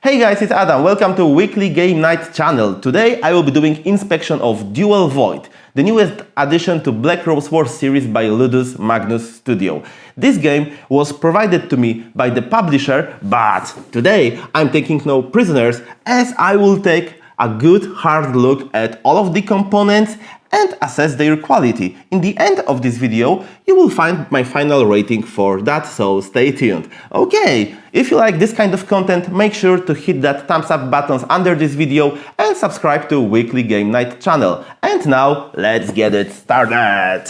Hey guys, it's Adam. Welcome to Weekly Game Night channel. Today I will be doing inspection of Duel Void, the newest addition to Black Rose Wars series by Ludus Magnus studio. This game was provided to me by the publisher, but today I'm taking no prisoners as I will take a good hard look at all of the components and assess their quality. In the end of this video, you will find my final rating for that, so stay tuned. Okay, if you like this kind of content, make sure to hit that thumbs up buttons under this video and subscribe to Weekly Game Night channel. And now, let's get it started!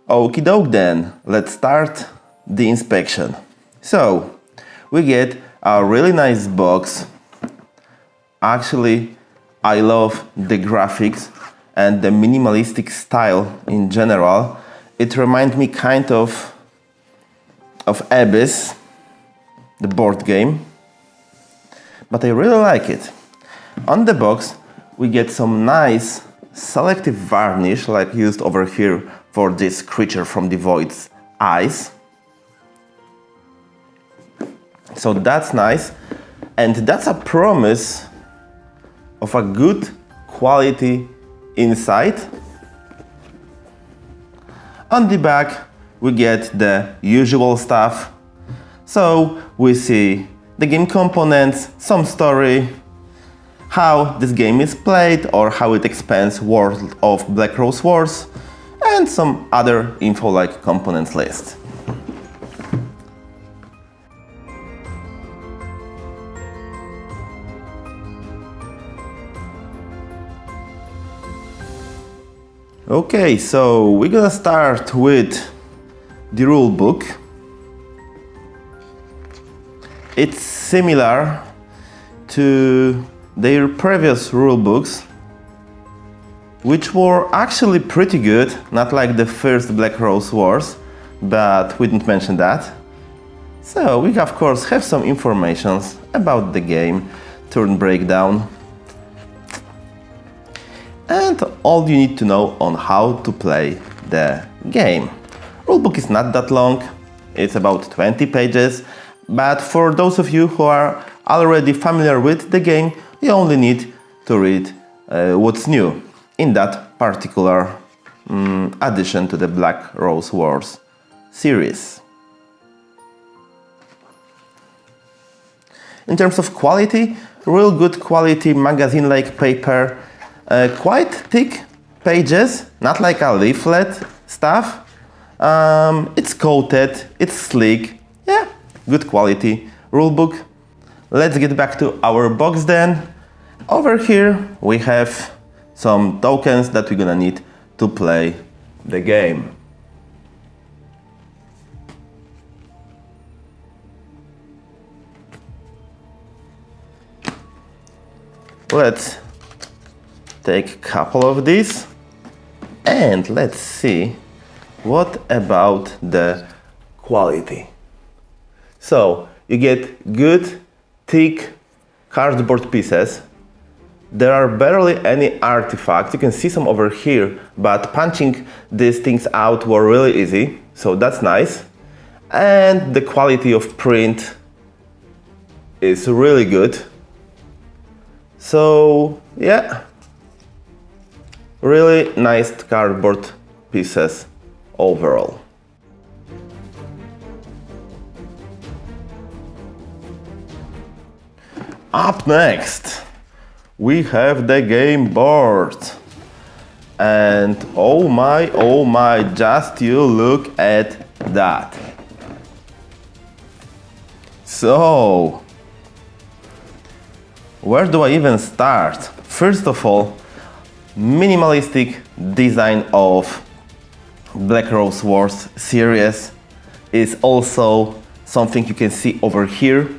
Okie doke then, let's start the inspection. So, we get a really nice box. Actually, I love the graphics and the minimalistic style in general. It reminds me kind of Abyss, the board game, but I really like it. On the box, we get some nice selective varnish, like used over here for this creature from the Void's eyes. So that's nice, and that's a promise of a good quality inside. On the back we get the usual stuff. So we see the game components, some story, how this game is played or how it expands World of Black Rose Wars, and some other info like components list. Okay, so we're gonna start with the rulebook. It's similar to their previous rulebooks, which were actually pretty good, not like the first Black Rose Wars, but we didn't mention that. So we of course have some information about the game, turn breakdown, and all you need to know on how to play the game. Rulebook is not that long, it's about 20 pages, but for those of you who are already familiar with the game, you only need to read what's new in that particular addition to the Black Rose Wars series. In terms of quality, real good quality magazine-like paper. Quite thick pages, not like a leaflet stuff. It's coated, it's sleek, yeah, good quality rulebook. Let's get back to our box then. Over here we have some tokens that we're gonna need to play the game. Let's take a couple of these and let's see what about the quality. So you get good thick cardboard pieces. There are barely any artifacts. You can see some over here, but punching these things out were really easy, so that's nice. And the quality of print is really good. So yeah, really nice cardboard pieces overall. Up next, we have the game board. And oh my, just you look at that. So, where do I even start? First of all, minimalistic design of Black Rose Wars series is also something you can see over here.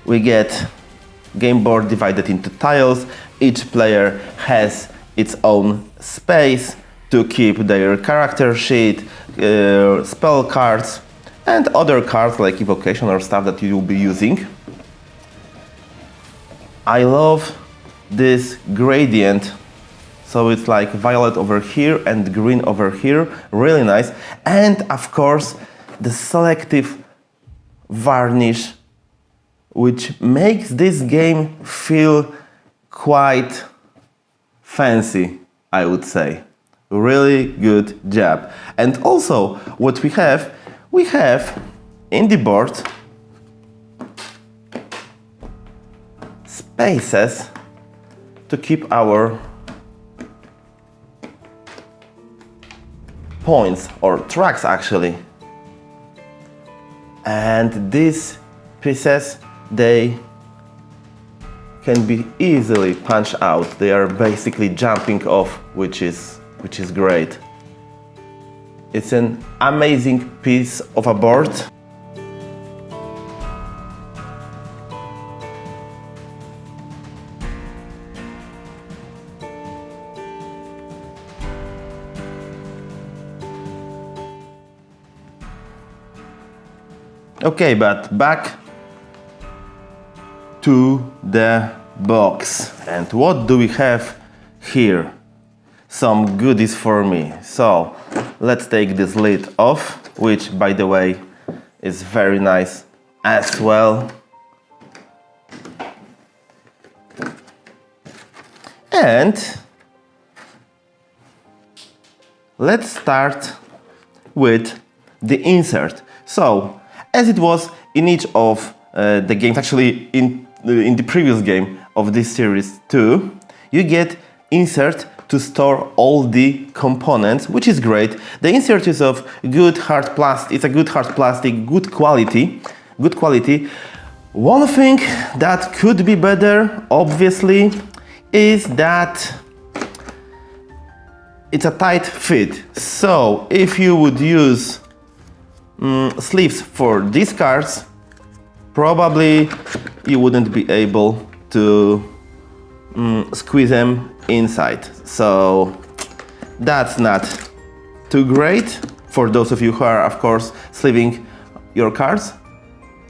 We get game board divided into tiles. Each player has its own space to keep their character sheet, spell cards, and other cards like evocation or stuff that you will be using. I love this gradient So it's like violet over here and green over here, really nice. And of course, the selective varnish, which makes this game feel quite fancy, I would say. Really good job. And also, what we have in the board spaces to keep our points, or tracks actually. And these pieces, they can be easily punched out. They are basically jumping off, which is great. It's an amazing piece of a board. Okay, but back to the box. And what do we have here? Some goodies for me. So let's take this lid off, which by the way is very nice as well. And let's start with the insert. So as it was in each of the games, actually in the previous game of this series too, you get insert to store all the components, which is great. The insert is of good hard plastic. It's a good hard plastic, good quality. One thing that could be better, obviously, is that it's a tight fit. So if you would use sleeves for these cards, probably you wouldn't be able to squeeze them inside. So that's not too great for those of you who are, of course, sleeving your cards.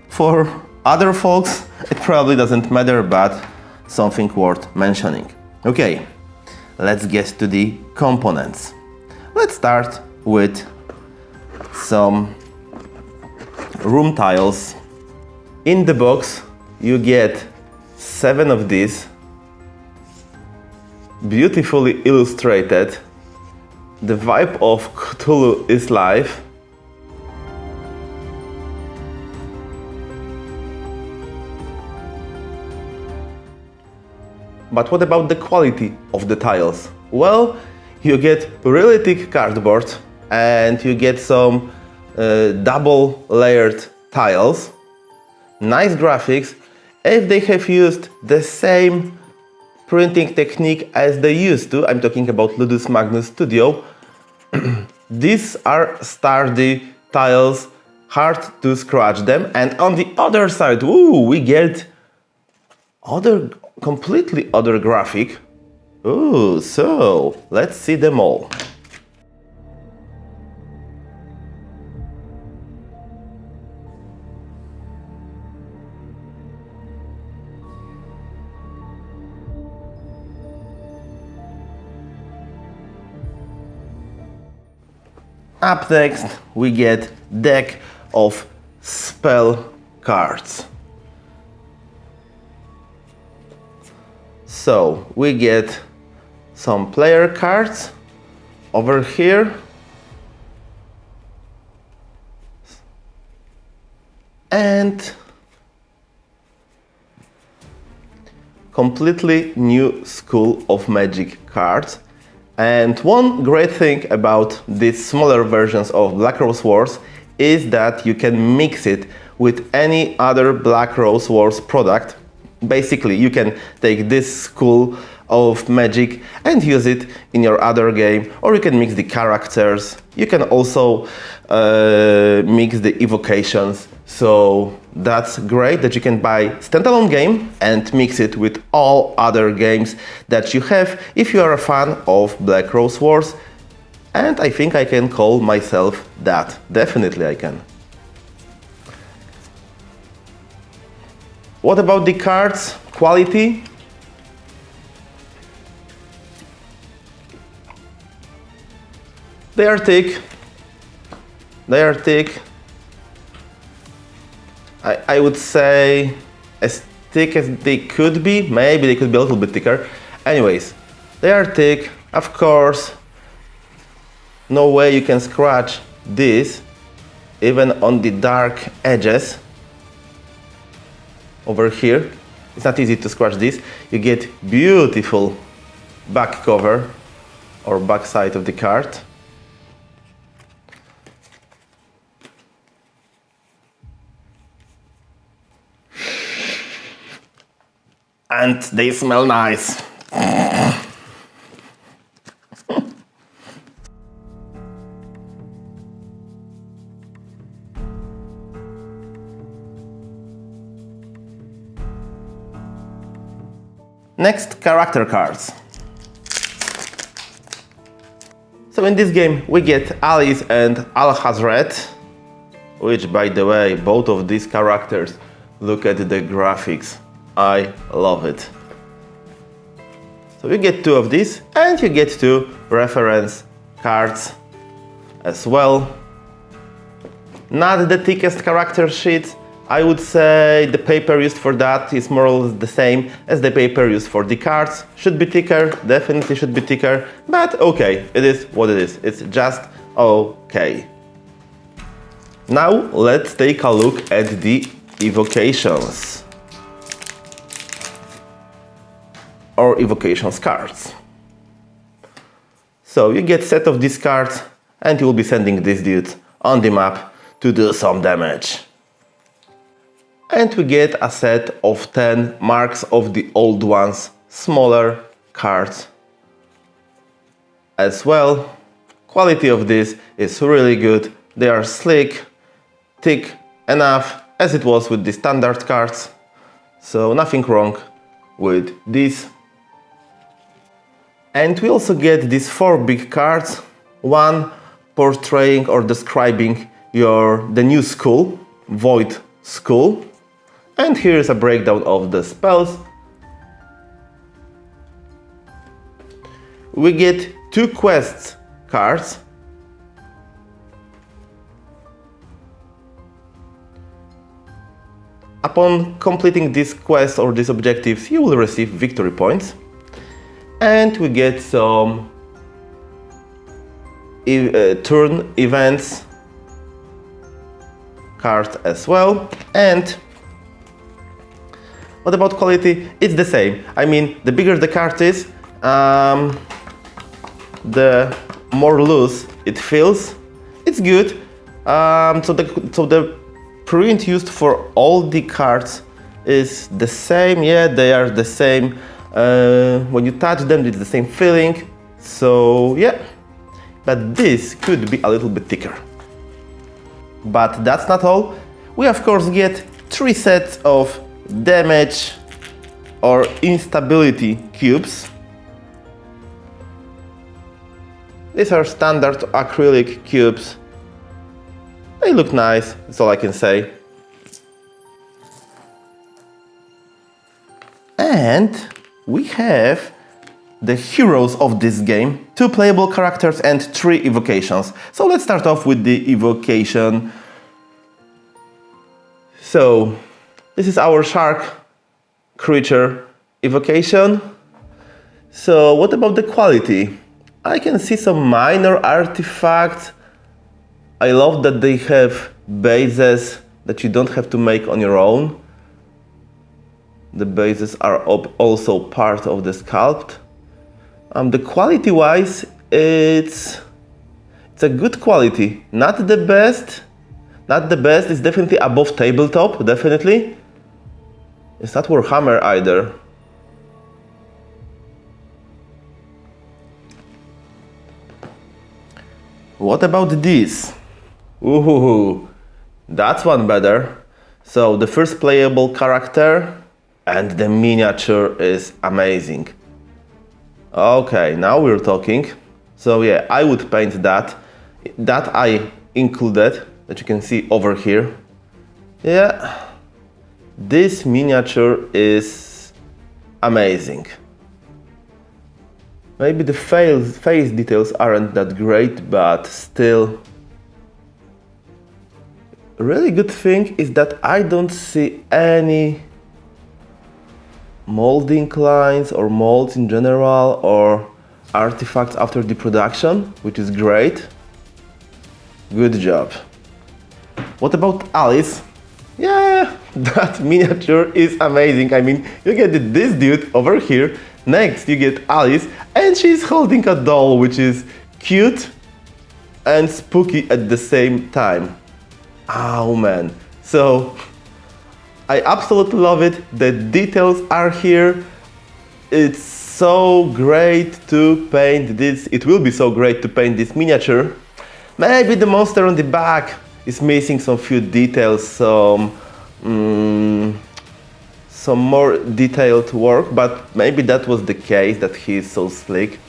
For other folks, it probably doesn't matter, but something worth mentioning. Okay, let's get to the components. Let's start with some room tiles. In the box, you get 7 of these, beautifully illustrated. The vibe of Cthulhu is live. But what about the quality of the tiles? Well, you get really thick cardboard and you get some double layered tiles. Nice graphics. If they have used the same printing technique as they used to, I'm talking about Ludus Magnus Studio, these are sturdy tiles, hard to scratch them. And on the other side, we get completely other graphic. So let's see them all. Up next, we get deck of spell cards. So we get some player cards over here. And completely new school of magic cards. And one great thing about these smaller versions of Black Rose Wars is that you can mix it with any other Black Rose Wars product. Basically, you can take this school of magic and use it in your other game, or you can mix the characters. You can also mix the evocations. So that's great that you can buy standalone game and mix it with all other games that you have if you are a fan of Black Rose Wars. And I think I can call myself that. Definitely I can. What about the cards? Quality? They are thick. They are thick. I would say as thick as they could be. Maybe they could be a little bit thicker. Anyways, they are thick. Of course, no way you can scratch this, even on the dark edges. Over here, it's not easy to scratch this. You get beautiful back cover or back side of the card. And they smell nice. Next, character cards. So in this game we get Alice and Alhazred, which, by the way, both of these characters, look at the graphics. I love it. So you get two of these, and you get two reference cards as well. Not the thickest character sheet. I would say the paper used for that is more or less the same as the paper used for the cards. Should be thicker, definitely should be thicker, but okay, it is what it is. It's just okay. Now let's take a look at the evocations. Or evocations cards. So you get a set of these cards and you will be sending these dudes on the map to do some damage. And we get a set of 10 marks of the old ones, smaller cards as well. Quality of this is really good. They are slick, thick enough as it was with the standard cards. So nothing wrong with this. And we also get these 4 big cards, one portraying or describing the new school, Void School. And here is a breakdown of the spells. We get 2 quests cards. Upon completing this quest or these objectives, you will receive victory points. And we get some turn events cards as well. And what about quality? It's the same. I mean, the bigger the card is, the more loose it feels. It's good. So the print used for all the cards is the same. Yeah, they are the same. When you touch them, it's the same feeling. So yeah, but this could be a little bit thicker. But that's not all. We of course get 3 sets of damage or instability cubes. These are standard acrylic cubes. They look nice, that's all I can say. And we have the heroes of this game, 2 playable characters and 3 evocations. So let's start off with the evocation. So this is our shark creature evocation. So what about the quality? I can see some minor artifacts. I love that they have bases that you don't have to make on your own. The bases are also part of the sculpt. The quality wise, it's a good quality. Not the best. Not the best. It's definitely above tabletop, definitely. It's not Warhammer either. What about this? Ooh, that's one better. So the first playable character and the miniature is amazing. Okay, now we're talking. So yeah, I would paint that. That I included, that you can see over here. Yeah, this miniature is amazing. Maybe the face details aren't that great, but still. A really good thing is that I don't see any molding lines or molds in general or artifacts after the production, which is great. Good job. What about Alice? Yeah, that miniature is amazing. I mean, you get this dude over here. Next, you get Alice, and she's holding a doll, which is cute and spooky at the same time. Oh man. So, I absolutely love it. The details are here. It's so great to paint this. It will be so great to paint this miniature. Maybe the monster on the back is missing some few details, some more detailed work, but maybe that was the case, that he is so slick.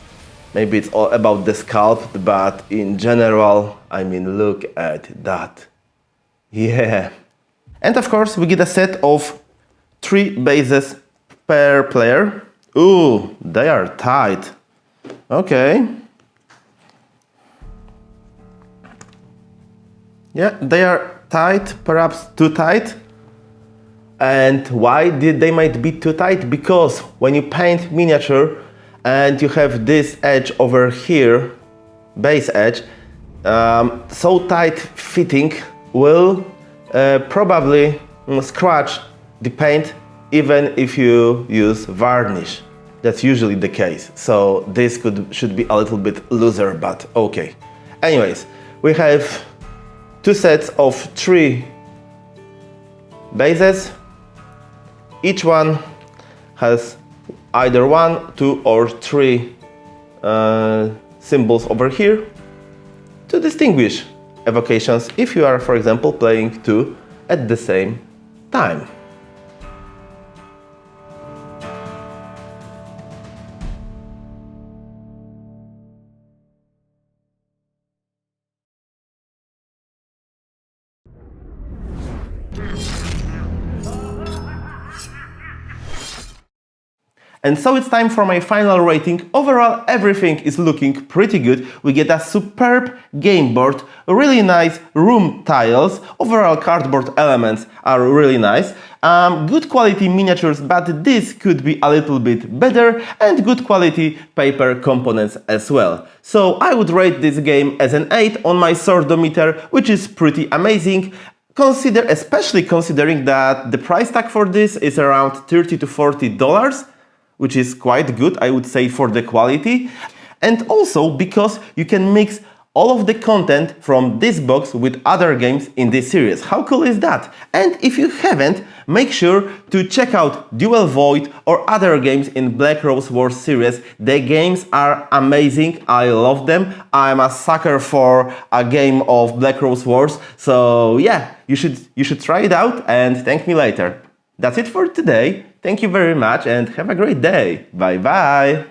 Maybe it's all about the sculpt, but in general, I mean, look at that. Yeah. And of course, we get a set of 3 bases per player. Ooh, they are tight. Okay. Yeah, they are tight, perhaps too tight. And why they might be too tight? Because when you paint miniature and you have this edge over here, base edge, so tight fitting will probably scratch the paint even if you use varnish. That's usually the case. So this should be a little bit looser, but okay. Anyways, we have 2 sets of 3 bases. Each one has either 1, 2 or 3 symbols over here to distinguish evocations if you are, for example, playing 2 at the same time. And so it's time for my final rating. Overall, everything is looking pretty good. We get a superb game board, really nice room tiles, overall cardboard elements are really nice, good quality miniatures, but this could be a little bit better, and good quality paper components as well. So I would rate this game as an 8 on my Swordometer, which is pretty amazing. Especially considering that the price tag for this is around $30 to $40, which is quite good, I would say, for the quality. And also because you can mix all of the content from this box with other games in this series. How cool is that? And if you haven't, make sure to check out Duel Void or other games in Black Rose Wars series. The games are amazing, I love them. I'm a sucker for a game of Black Rose Wars, so yeah, you should try it out and thank me later. That's it for today. Thank you very much and have a great day. Bye bye.